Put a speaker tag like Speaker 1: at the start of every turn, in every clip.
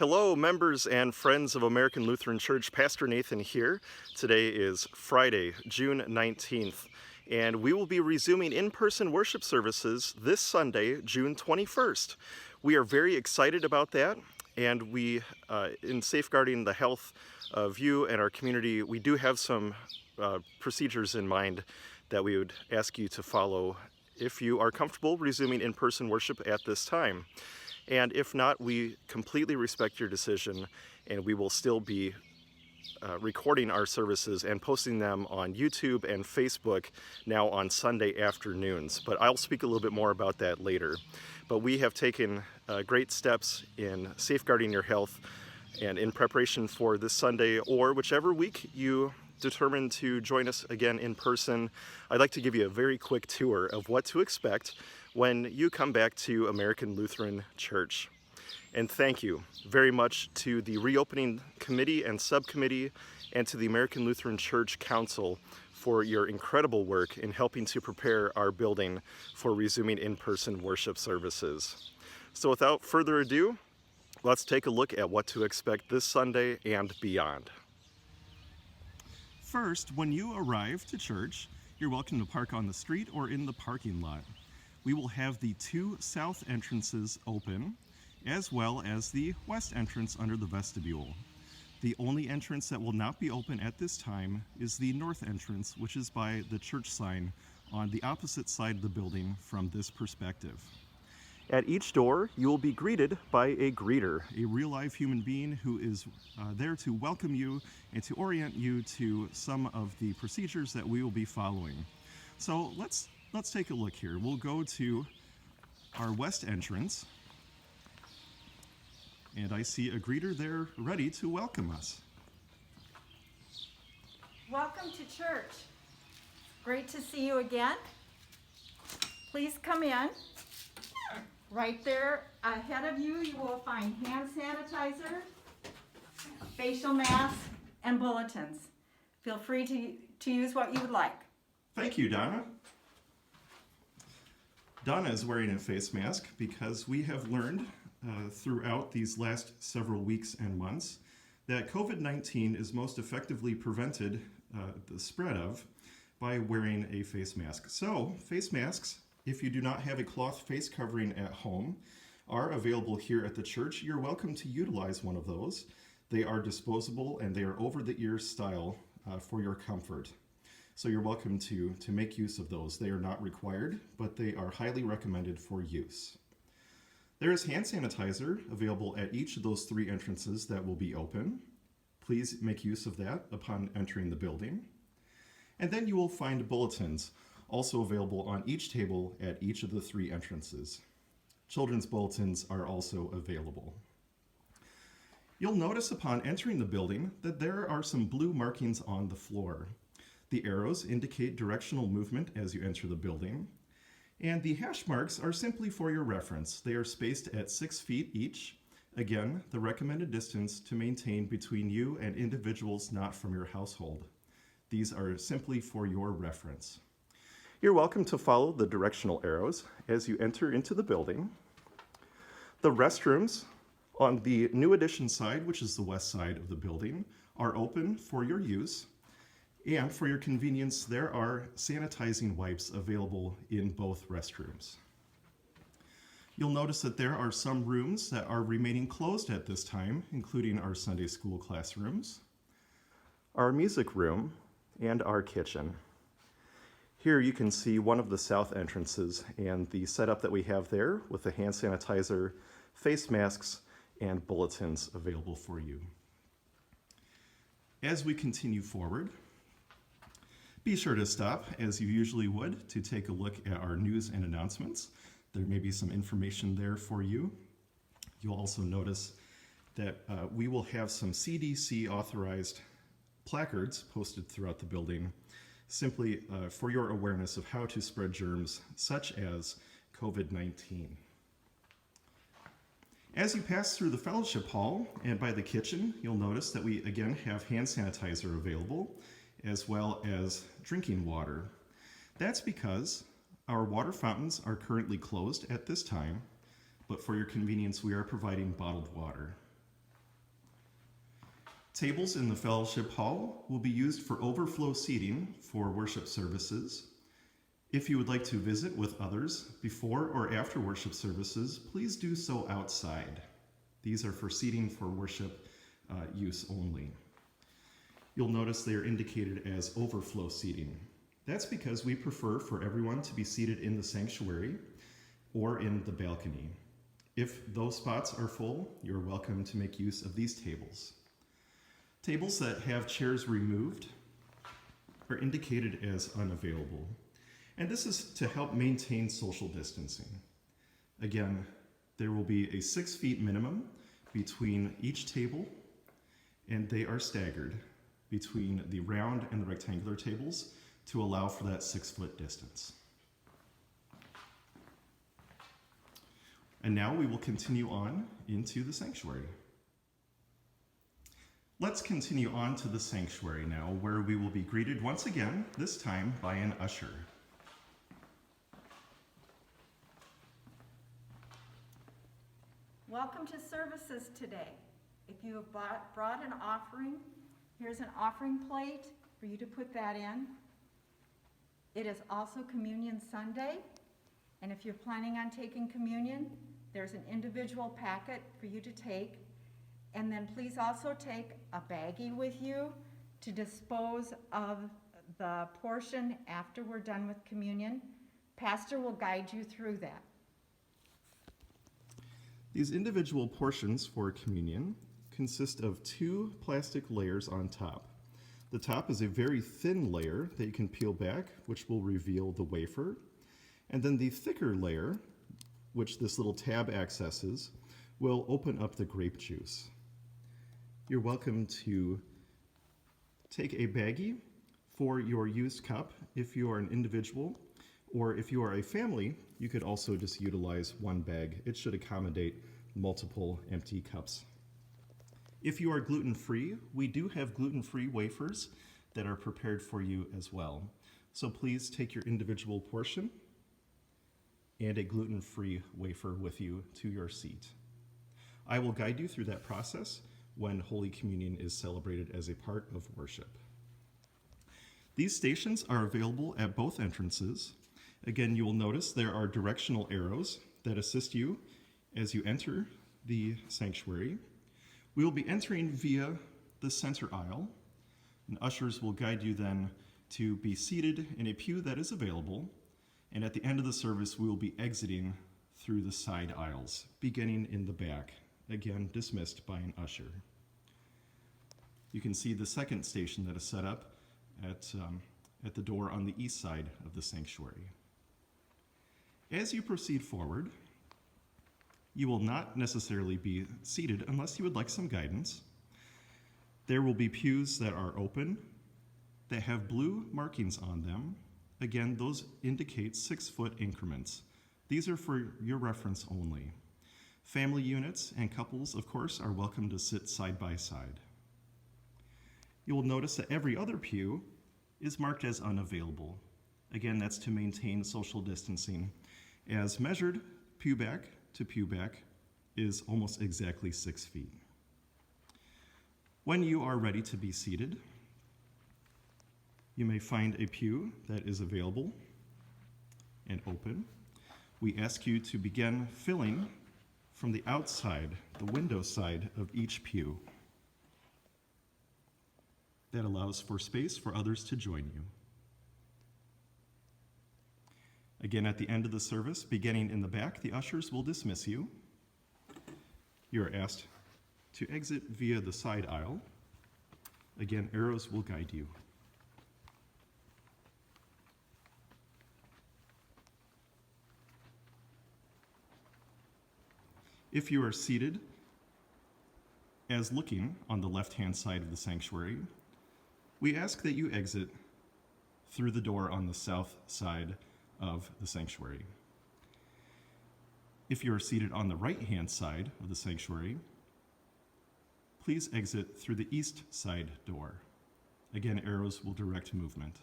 Speaker 1: Hello, members and friends of American Lutheran Church. Pastor Nathan here. Today is Friday, June 19th, and we will be resuming in-person worship services this Sunday, June 21st. We are very excited about that, and in safeguarding the health of you and our community, we do have some procedures in mind that we would ask you to follow if you are comfortable resuming in-person worship at this time. And if not, we completely respect your decision, and we will still be recording our services and posting them on YouTube and Facebook now on Sunday afternoons. But I'll speak a little bit more about that later. But we have taken great steps in safeguarding your health, and in preparation for this Sunday or whichever week you determine to join us again in person, I'd like to give you a very quick tour of what to expect when you come back to American Lutheran Church. And thank you very much to the Reopening Committee and Subcommittee and to the American Lutheran Church Council for your incredible work in helping to prepare our building for resuming in-person worship services. So without further ado, let's take a look at what to expect this Sunday and beyond. First, when you arrive to church, you're welcome to park on the street or in the parking lot. We will have the two south entrances open, as well as the west entrance under the vestibule. The only entrance that will not be open at this time is the north entrance, which is by the church sign on the opposite side of the building from this perspective. At each door, you will be greeted by a greeter, a real live human being who is there to welcome you and to orient you to some of the procedures that we will be following. So let's take a look here. We'll go to our west entrance, and I see a greeter there ready to welcome us.
Speaker 2: Welcome to church. Great to see you again. Please come in. Right there ahead of you, you will find hand sanitizer, facial masks, and bulletins. Feel free to use what you would like.
Speaker 1: Thank you, Donna. Donna is wearing a face mask because we have learned throughout these last several weeks and months that COVID-19 is most effectively prevented the spread of by wearing a face mask. So, face masks, if you do not have a cloth face covering at home, are available here at the church. You're welcome to utilize one of those. They are disposable and they are over-the-ear style for your comfort. So you're welcome to make use of those. They are not required, but they are highly recommended for use. There is hand sanitizer available at each of those three entrances that will be open. Please make use of that upon entering the building. And then you will find bulletins, also available on each table at each of the three entrances. Children's bulletins are also available. You'll notice upon entering the building that there are some blue markings on the floor. The arrows indicate directional movement as you enter the building, and the hash marks are simply for your reference. They are spaced at 6 feet each. Again, the recommended distance to maintain between you and individuals not from your household. These are simply for your reference. You're welcome to follow the directional arrows as you enter into the building. The restrooms on the New Addition side, which is the west side of the building, are open for your use. And for your convenience, there are sanitizing wipes available in both restrooms. You'll notice that there are some rooms that are remaining closed at this time, including our Sunday school classrooms, our music room, and our kitchen. Here you can see one of the south entrances and the setup that we have there with the hand sanitizer, face masks, and bulletins available for you. As we continue forward, be sure to stop, as you usually would, to take a look at our news and announcements. There may be some information there for you. You'll also notice that we will have some CDC authorized placards posted throughout the building, simply for your awareness of how to spread germs such as COVID-19. As you pass through the fellowship hall and by the kitchen, you'll notice that we again have hand sanitizer available, as well as drinking water. That's because our water fountains are currently closed at this time, but for your convenience, we are providing bottled water. Tables in the fellowship hall will be used for overflow seating for worship services. If you would like to visit with others before or after worship services, please do so outside. These are for seating for worship use only. You'll notice they are indicated as overflow seating. That's because we prefer for everyone to be seated in the sanctuary or in the balcony. If those spots are full, you're welcome to make use of these tables. Tables that have chairs removed are indicated as unavailable, and this is to help maintain social distancing. Again, there will be a 6 feet minimum between each table, and they are staggered between the round and the rectangular tables to allow for that 6-foot distance. And now we will continue on into the sanctuary. Let's continue on to the sanctuary now, where we will be greeted once again, this time by an usher.
Speaker 2: Welcome to services today. If you have brought an offering, here's an offering plate for you to put that in. It is also Communion Sunday, and if you're planning on taking communion, there's an individual packet for you to take. And then please also take a baggie with you to dispose of the portion after we're done with communion. Pastor will guide you through that.
Speaker 1: These individual portions for communion consist of 2 plastic layers on top. The top is a very thin layer that you can peel back, which will reveal the wafer. And then the thicker layer, which this little tab accesses, will open up the grape juice. You're welcome to take a baggie for your used cup if you are an individual, or if you are a family, you could also just utilize one bag. It should accommodate multiple empty cups. If you are gluten-free, we do have gluten-free wafers that are prepared for you as well. So please take your individual portion and a gluten-free wafer with you to your seat. I will guide you through that process when Holy Communion is celebrated as a part of worship. These stations are available at both entrances. Again, you will notice there are directional arrows that assist you as you enter the sanctuary. We will be entering via the center aisle, and ushers will guide you then to be seated in a pew that is available, and at the end of the service, we will be exiting through the side aisles, beginning in the back, again dismissed by an usher. You can see the second station that is set up at the door on the east side of the sanctuary. As you proceed forward, you will not necessarily be seated unless you would like some guidance. There will be pews that are open, that have blue markings on them. Again, those indicate 6-foot increments. These are for your reference only. Family units and couples, of course, are welcome to sit side by side. You will notice that every other pew is marked as unavailable. Again, that's to maintain social distancing. As measured, pew back to pew back is almost exactly 6 feet. When you are ready to be seated, you may find a pew that is available and open. We ask you to begin filling from the outside, the window side of each pew. That allows for space for others to join you. Again, at the end of the service, beginning in the back, the ushers will dismiss you. You are asked to exit via the side aisle. Again, arrows will guide you. If you are seated as looking on the left-hand side of the sanctuary, we ask that you exit through the door on the south side of the sanctuary. If you are seated on the right-hand side of the sanctuary, please exit through the east side door. Again, arrows will direct movement.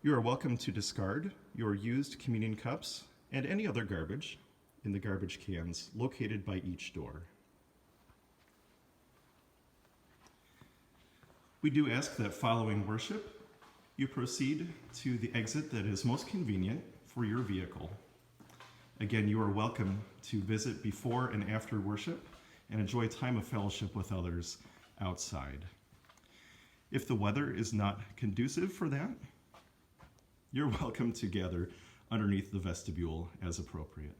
Speaker 1: You are welcome to discard your used communion cups and any other garbage in the garbage cans located by each door. We do ask that following worship, you proceed to the exit that is most convenient for your vehicle. Again, you are welcome to visit before and after worship and enjoy time of fellowship with others outside. If the weather is not conducive for that, you're welcome to gather underneath the vestibule as appropriate.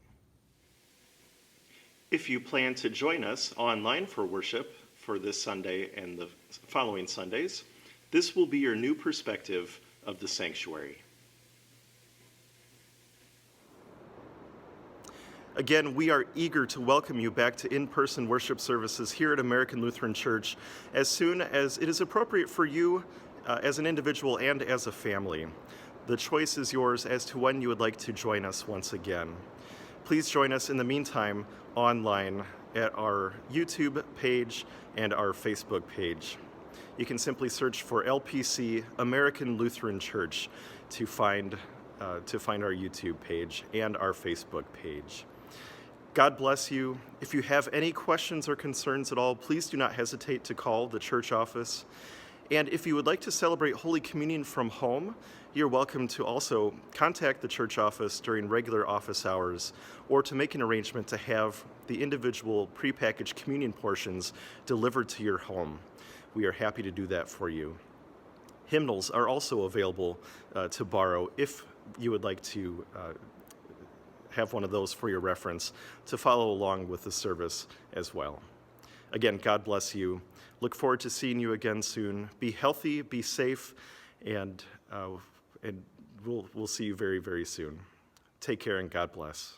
Speaker 1: If you plan to join us online for worship for this Sunday and the following Sundays, this will be your new perspective of the sanctuary. Again, we are eager to welcome you back to in-person worship services here at American Lutheran Church as soon as it is appropriate for you as an individual and as a family. The choice is yours as to when you would like to join us once again. Please join us in the meantime online at our YouTube page and our Facebook page. You can simply search for LPC American Lutheran Church to find our YouTube page and our Facebook page. God bless you. If you have any questions or concerns at all, please do not hesitate to call the church office. And if you would like to celebrate Holy Communion from home, you're welcome to also contact the church office during regular office hours or to make an arrangement to have the individual prepackaged communion portions delivered to your home. We are happy to do that for you. Hymnals are also available to borrow if you would like to have one of those for your reference to follow along with the service as well. Again, God bless you. Look forward to seeing you again soon. Be healthy, be safe, and we'll see you very, very soon. Take care and God bless.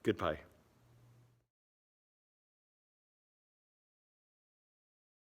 Speaker 1: Goodbye.